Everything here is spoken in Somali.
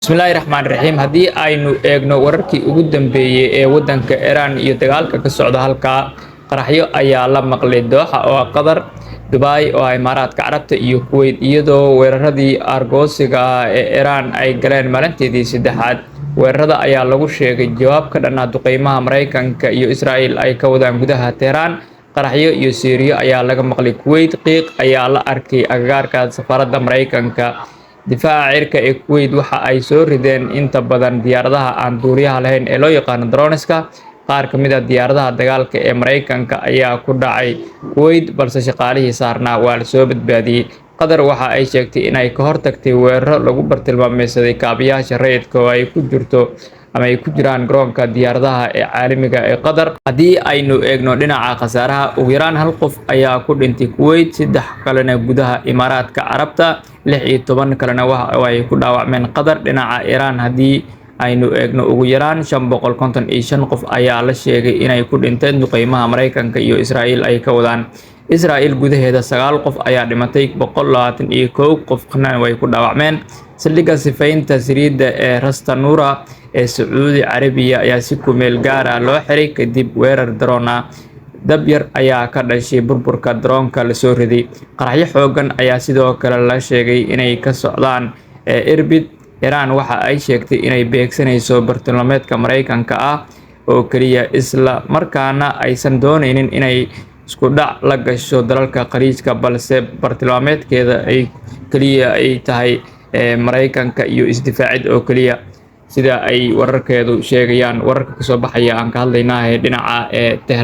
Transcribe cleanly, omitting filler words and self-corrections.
Bismillahirrahmanirrahiim. Haddii aynu eegno wararkii ugu dambeeyay ee waddanka Iran iyo dagaalka ka socda halkaa, qaraxyo ayaa la maqlay Dooxa oo ah Qatar, Dubai oo ah Imaaraadka Carabta iyo Kuwait, iyadoo weeraradii argoosiga ah ee Iran ay galeen maalinteedii saddexaad. Weerarada ayaa lagu sheegay jawaab ka dhan ah duqeymaha Mareykanka iyo Israa'iil ay ka wadaan gudaha Teheraan. Qaraxyo iyo Siiriyo ayaa laga maqlay Kuwait, qiiq ayaa la arkay agagaarka safaaradda Mareykanka. Difaaca cirka ee Kuwait waxa ay soo rideen inta badan diyaaradaha aan duuliyaha lahayn ee loo yaqaan droneska. Qaar ka mid ah diyaaradaha dagaalka ee Mareykanka ayaa ku dhacay Kuwait, balse shaqaalihii saarnaa waa la soo badbaadiyay. Qatar waxa ay sheegtay in ay ka hortagtay weeraro lagu bartilmaameedsaday kaabayaasha rayidka oo ay ku jiraan garoonka diyaaradaha ee caalamiga ah ee Qatar. Haddii aynu eegno dhinaca khasaaraha, ugu yaraan hal qof ayaa ku dhintay Kuwait, 3 kalena gudaha Imaaraadka Carabta, 16 kalena waxa ay ku dhaawacmeen Qatar. Dhinaca Iran haddii aynu eegno, ugu yaraan 555 qof ayaa la sheegay inay ku dhinteen duqeymaha Mareykanka iyo Israa'iil ay ka wadaan. Israa'iil gudaheeda 9 qof ayaa dhimatay, 121 qofna way ku dhaawacmeen. Saldhigga sifaynta saliidda ee Ras Tanura ee Sacuudi Carabiya ayaa si ku meel gaar ah loo xiray kadib weerar drone ah. Dab yar ayaa ka dhashay burburka droonka la soo riday. Qaraxyo xooggan ayaa sidoo kale la sheegay inay ka socdaan Irbid. Iran waxa ay sheegtay inay beegsanayso bartilmaameedka Mareykanka ah oo kaliya, isla markaana aysan dooneynin inay isku dhac la gasho dalalka khaliijka, balse bartilmaameedkeeda kaliya ay tahay Mareykanka iyo isdifaacid oo kaliya, sida ay wararkeedu sheegayaan. Wararka ka soo baxaya aan ka hadlaynaa dhinaca Tehran.